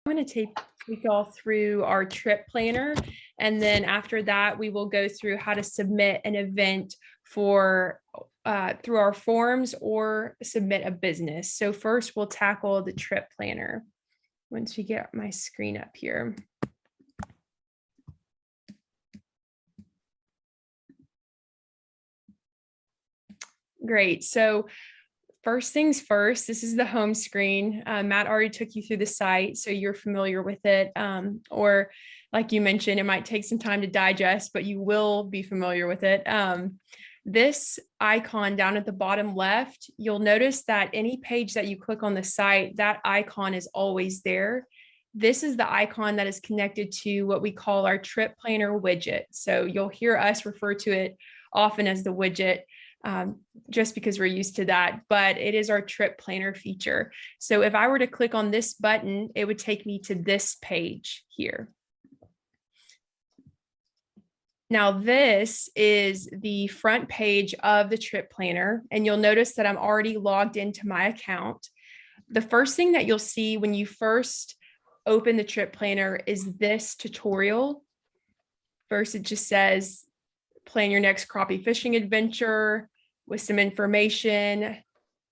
I'm going to take you all through our trip planner, and then after that we will go through how to submit an event for through our forms or submit a business. So first we'll tackle the trip planner once we get my screen up here. Great. So first things first, this is the home screen. Matt already took you through the site, so you're familiar with it. Or like you mentioned, it might take some time to digest, but you will be familiar with it. This icon down at the bottom left, you'll notice that any page that you click on the site, that icon is always there. This is the icon that is connected to what we call our trip planner widget. So you'll hear us refer to it often as the widget. Just because we're used to that, but it is our trip planner feature. So if I were to click on this button, it would take me to this page here. Now this is the front page of the trip planner, and you'll notice that I'm already logged into my account. The first thing that you'll see when you first open the trip planner is this tutorial. First, it just says, plan your next crappie fishing adventure, with some information,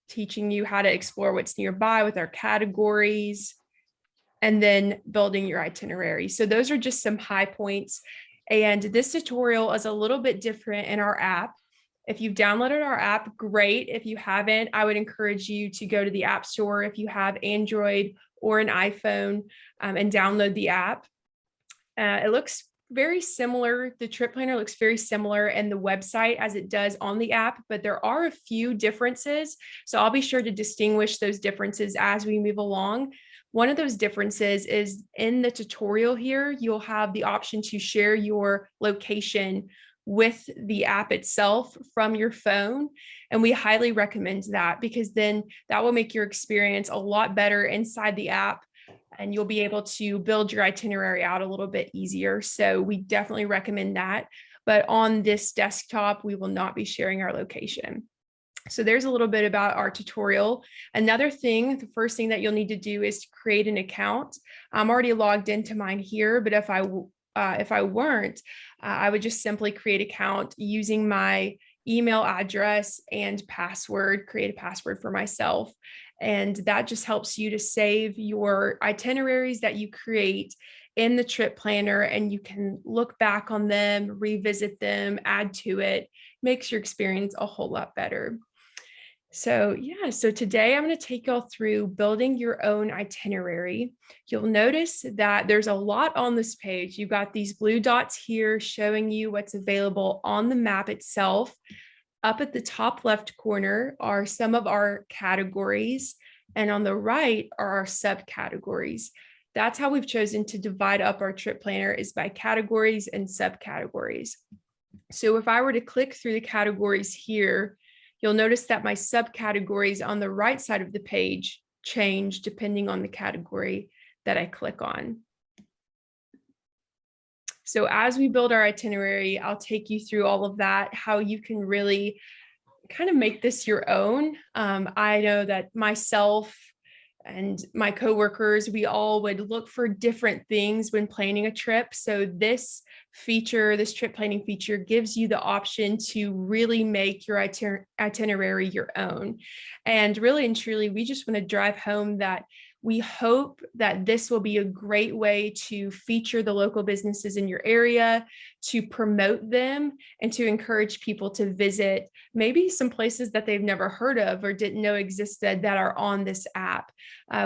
teaching you how to explore what's nearby with our categories, and then building your itinerary. So those are just some high points. And this tutorial is a little bit different in our app. If you've downloaded our app, great. If you haven't, I would encourage you to go to the App Store if you have Android or an iPhone and download the app. It looks very similar. The trip planner looks very similar in the website as it does on the app, but there are a few differences. So I'll be sure to distinguish those differences as we move along. One of those differences is in the tutorial here, you'll have the option to share your location with the app itself from your phone. And we highly recommend that because then that will make your experience a lot better inside the app, and you'll be able to build your itinerary out a little bit easier. So we definitely recommend that. But on this desktop, we will not be sharing our location. So there's a little bit about our tutorial. Another thing, the first thing that you'll need to do is to create an account. I'm already logged into mine here, but if I weren't, I would just simply create an account using my email address and password, create a password for myself. And that just helps you to save your itineraries that you create in the trip planner, and you can look back on them, revisit them, add to it, makes your experience a whole lot better. So yeah, so today I'm going to take y'all through building your own itinerary. You'll notice that there's a lot on this page. You've got these blue dots here showing you what's available on the map itself. Up at the top left corner are some of our categories, and on the right are our subcategories. That's how we've chosen to divide up our trip planner, is by categories and subcategories. So if I were to click through the categories here, you'll notice that my subcategories on the right side of the page change depending on the category that I click on. So as we build our itinerary, I'll take you through all of that, how you can really kind of make this your own. I know that myself and my coworkers, we all would look for different things when planning a trip. So this feature, this trip planning feature, gives you the option to really make your itinerary your own. And really and truly, we just want to drive home that we hope that this will be a great way to feature the local businesses in your area, to promote them, and to encourage people to visit maybe some places that they've never heard of or didn't know existed that are on this app.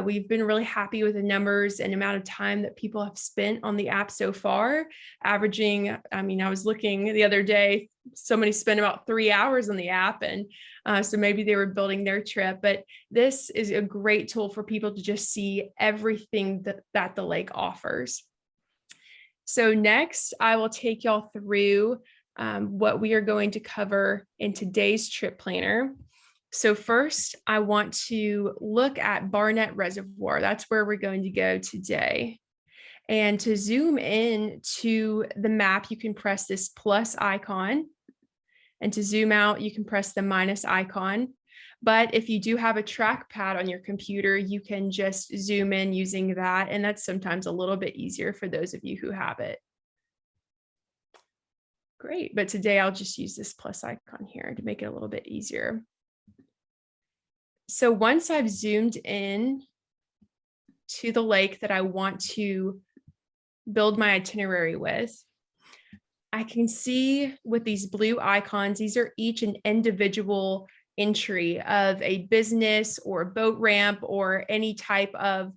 We've been really happy with the numbers and amount of time that people have spent on the app so far, averaging, I was looking the other day, somebody spent about 3 hours on the app, and so maybe they were building their trip, but this is a great tool for people to just see everything that the lake offers. So next, I will take y'all through what we are going to cover in today's trip planner. So first, I want to look at Barnett Reservoir. That's where we're going to go today. And to zoom in to the map, you can press this plus icon. And to zoom out, you can press the minus icon. But if you do have a trackpad on your computer, you can just zoom in using that. And that's sometimes a little bit easier for those of you who have it. Great, but today I'll just use this plus icon here to make it a little bit easier. So once I've zoomed in to the lake that I want to build my itinerary with, I can see with these blue icons, these are each an individual entry of a business or a boat ramp or any type of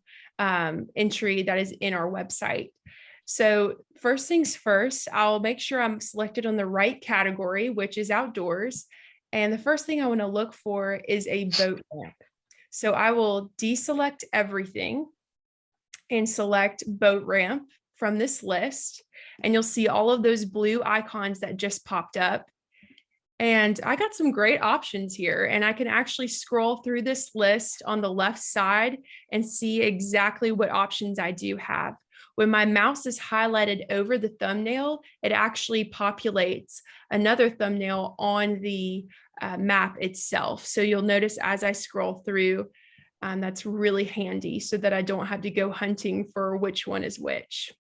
entry that is in our website. So first things first, I'll make sure I'm selected on the right category, which is outdoors. And the first thing I want to look for is a boat ramp. So I will deselect everything and select boat ramp from this list. And you'll see all of those blue icons that just popped up. And I got some great options here, and I can actually scroll through this list on the left side and see exactly what options I do have. When my mouse is highlighted over the thumbnail, it actually populates another thumbnail on the map itself. So you'll notice as I scroll through, that's really handy so that I don't have to go hunting for which one is which.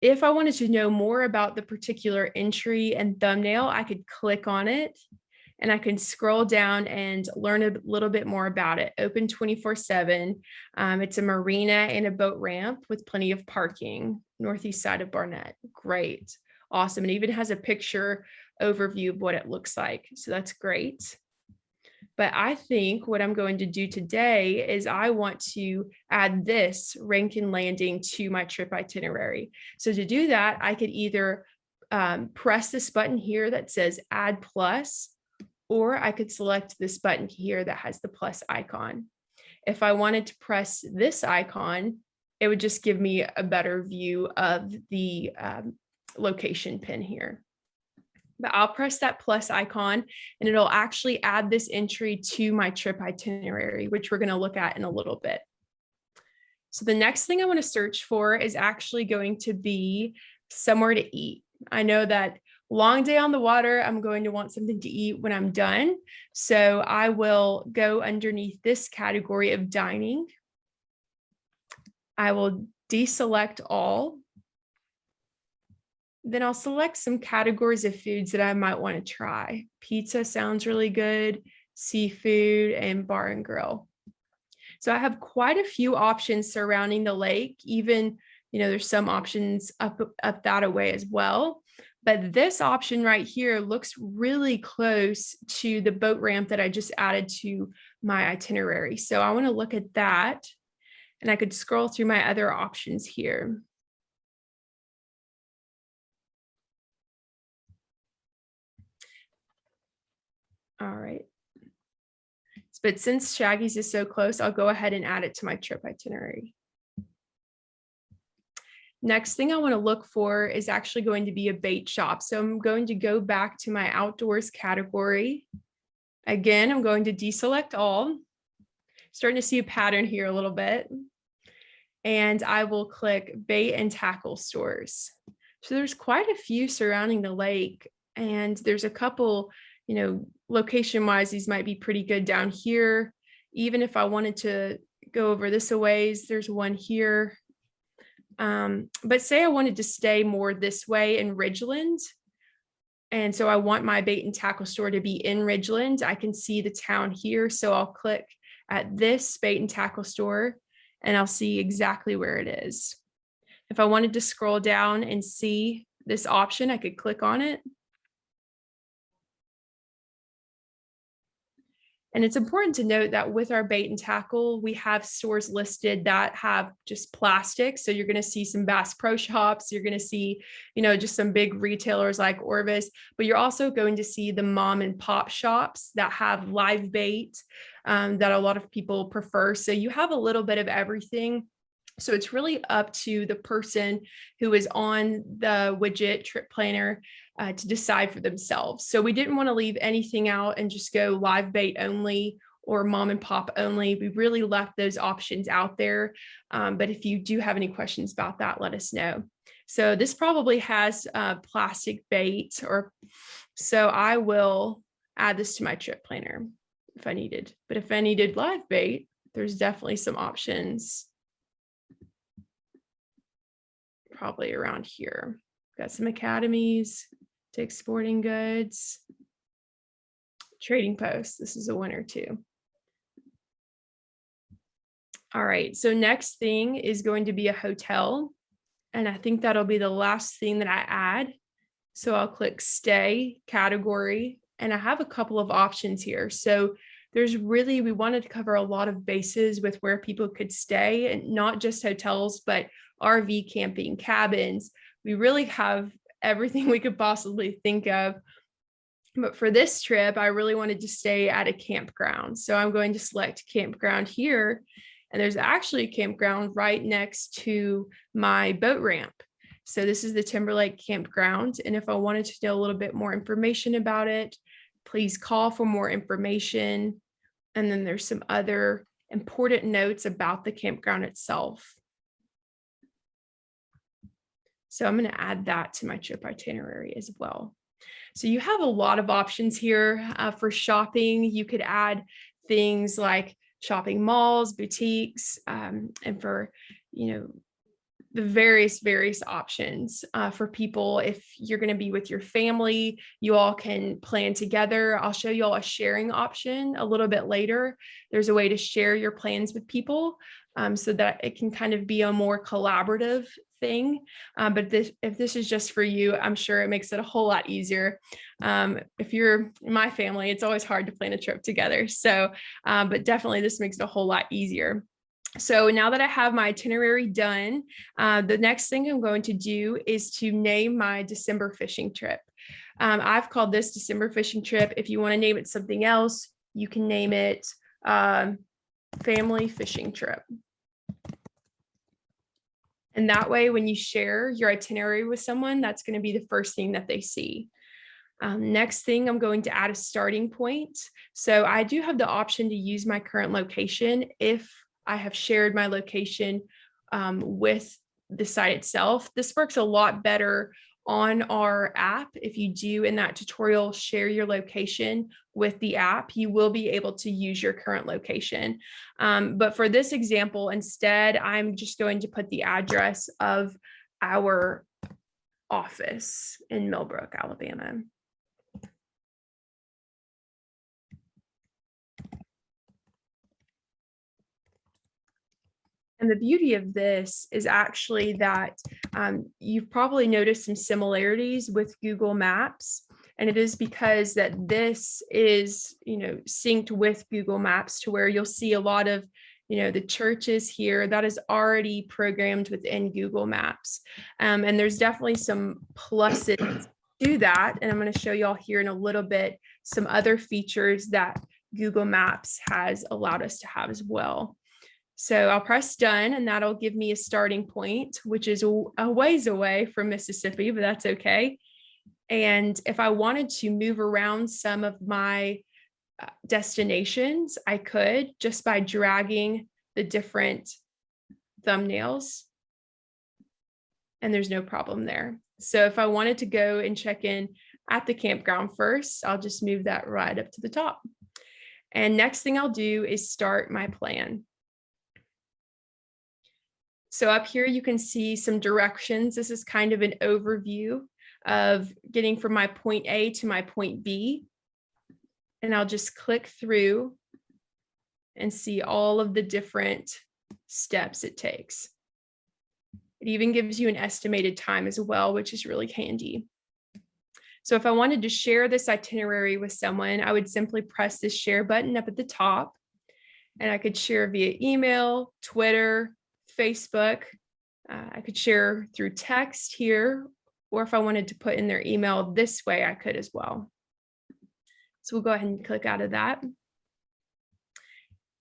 If I wanted to know more about the particular entry and thumbnail, I could click on it and I can scroll down and learn a little bit more about it. Open 24/7. It's a marina and a boat ramp with plenty of parking, northeast side of Barnett. Great. Awesome. And even has a picture overview of what it looks like. So that's great. But I think what I'm going to do today is I want to add this Rankin Landing to my trip itinerary. So to do that, I could either press this button here that says Add Plus, or I could select this button here that has the plus icon. If I wanted to press this icon, it would just give me a better view of the location pin here. But I'll press that plus icon and it'll actually add this entry to my trip itinerary, which we're going to look at in a little bit. So the next thing I want to search for is actually going to be somewhere to eat. I know that long day on the water, I'm going to want something to eat when I'm done. So I will go underneath this category of dining. I will deselect all. Then I'll select some categories of foods that I might want to try. Pizza sounds really good, seafood, and bar and grill. So I have quite a few options surrounding the lake. Even, there's some options up that away as well. But this option right here looks really close to the boat ramp that I just added to my itinerary. So I want to look at that, and I could scroll through my other options here. All right. But since Shaggy's is so close, I'll go ahead and add it to my trip itinerary. Next thing I want to look for is actually going to be a bait shop. So I'm going to go back to my outdoors category. Again, I'm going to deselect all. Starting to see a pattern here a little bit. And I will click bait and tackle stores. So there's quite a few surrounding the lake, and there's a couple, location wise, these might be pretty good down here. Even if I wanted to go over this a ways, there's one here. But say I wanted to stay more this way in Ridgeland, and so I want my bait and tackle store to be in Ridgeland, I can see the town here. So I'll click at this bait and tackle store and I'll see exactly where it is. If I wanted to scroll down and see this option, I could click on it. And it's important to note that with our bait and tackle, we have stores listed that have just plastic. So you're going to see some Bass Pro Shops. You're going to see, just some big retailers like Orvis, but you're also going to see the mom and pop shops that have live bait that a lot of people prefer. So you have a little bit of everything. So it's really up to the person who is on the widget trip planner to decide for themselves. So we didn't want to leave anything out and just go live bait only or mom and pop only. We really left those options out there. But if you do have any questions about that, let us know. So this probably has plastic bait, so I will add this to my trip planner if I needed. But if I needed live bait, there's definitely some options probably around here. Got some academies, Dick's Sporting Goods, Trading Post. This is a winner too. All right, so next thing is going to be a hotel. And I think that'll be the last thing that I add. So I'll click stay category, and I have a couple of options here. So we wanted to cover a lot of bases with where people could stay, and not just hotels, but RV camping, cabins. We really have everything we could possibly think of. But for this trip, I really wanted to stay at a campground. So I'm going to select campground here. And there's actually a campground right next to my boat ramp. So this is the Timberlake Campground. And if I wanted to know a little bit more information about it, please call for more information. And then there's some other important notes about the campground itself. So I'm going to add that to my trip itinerary as well. So you have a lot of options here for shopping. You could add things like shopping malls, boutiques, and for, the various options for people. If you're going to be with your family, you all can plan together. I'll show you all a sharing option a little bit later. There's a way to share your plans with people so that it can kind of be a more collaborative thing. But if this is just for you, I'm sure it makes it a whole lot easier. If you're in my family, it's always hard to plan a trip together. So, but definitely this makes it a whole lot easier. So now that I have my itinerary done, the next thing I'm going to do is to name my December fishing trip. I've called this December fishing trip. If you want to name it something else, you can name it family fishing trip. And that way, when you share your itinerary with someone, that's going to be the first thing that they see. Next thing, I'm going to add a starting point. So I do have the option to use my current location if I have shared my location with the site itself. This works a lot better on our app. If you do in that tutorial share your location with the app, you will be able to use your current location. But for this example, instead, I'm just going to put the address of our office in Millbrook, Alabama. And the beauty of this is actually that you've probably noticed some similarities with Google Maps. And it is because that this is, synced with Google Maps to where you'll see a lot of, the churches here that is already programmed within Google Maps. And there's definitely some pluses to that. And I'm going to show you all here in a little bit some other features that Google Maps has allowed us to have as well. So I'll press done, and that'll give me a starting point, which is a ways away from Mississippi, but that's okay. And if I wanted to move around some of my destinations, I could just by dragging the different thumbnails, and there's no problem there. So if I wanted to go and check in at the campground first, I'll just move that right up to the top. And next thing I'll do is start my plan. So up here, you can see some directions. This is kind of an overview of getting from my point A to my point B. And I'll just click through and see all of the different steps it takes. It even gives you an estimated time as well, which is really handy. So if I wanted to share this itinerary with someone, I would simply press this share button up at the top, and I could share via email, Twitter, Facebook. I could share through text here, or if I wanted to put in their email this way, I could as well. So we'll go ahead and click out of that.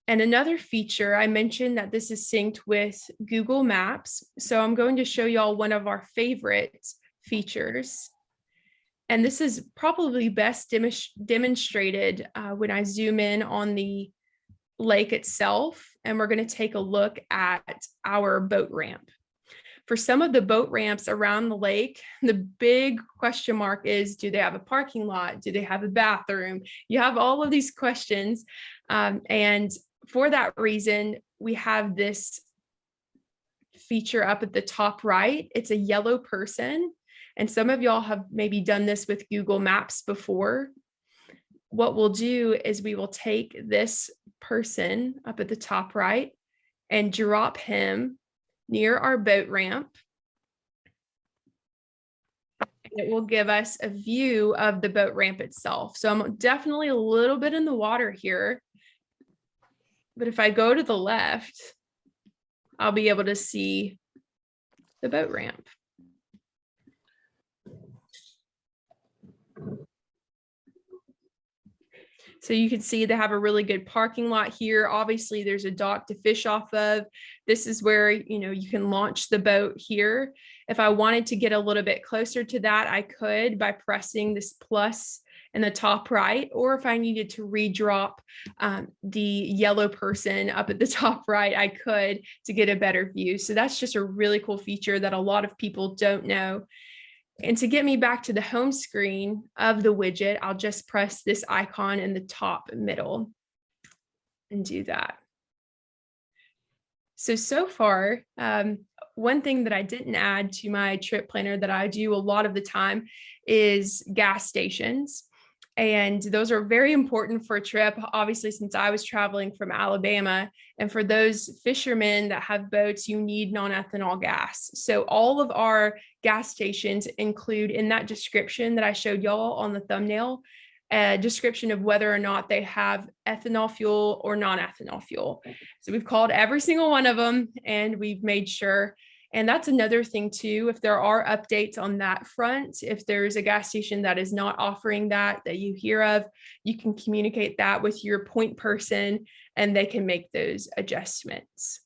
And another feature, I mentioned that this is synced with Google Maps. So I'm going to show y'all one of our favorite features. And this is probably best demonstrated when I zoom in on the lake itself, and we're going to take a look at our boat ramp. For some of the boat ramps around the lake, the big question mark is, do they have a parking lot? Do they have a bathroom? You have all of these questions. And for that reason, we have this feature up at the top right. It's a yellow person. And some of y'all have maybe done this with Google Maps before. What we'll do is we will take this person up at the top right and drop him near our boat ramp. And it will give us a view of the boat ramp itself. So I'm definitely a little bit in the water here. But if I go to the left, I'll be able to see the boat ramp. So you can see they have a really good parking lot here. Obviously, there's a dock to fish off of. This is where, you can launch the boat here. If I wanted to get a little bit closer to that, I could by pressing this plus in the top right, or if I needed to redrop the yellow person up at the top right, I could to get a better view. So that's just a really cool feature that a lot of people don't know. And to get me back to the home screen of the widget, I'll just press this icon in the top middle and do that. So far, one thing that I didn't add to my trip planner that I do a lot of the time is gas stations. And those are very important for a trip, obviously, since I was traveling from Alabama. And for those fishermen that have boats, you need non-ethanol gas. So all of our gas stations include in that description that I showed y'all on the thumbnail, a description of whether or not they have ethanol fuel or non-ethanol fuel. So we've called every single one of them and we've made sure. And that's another thing too, if there are updates on that front, if there's a gas station that is not offering that you hear of, you can communicate that with your point person and they can make those adjustments.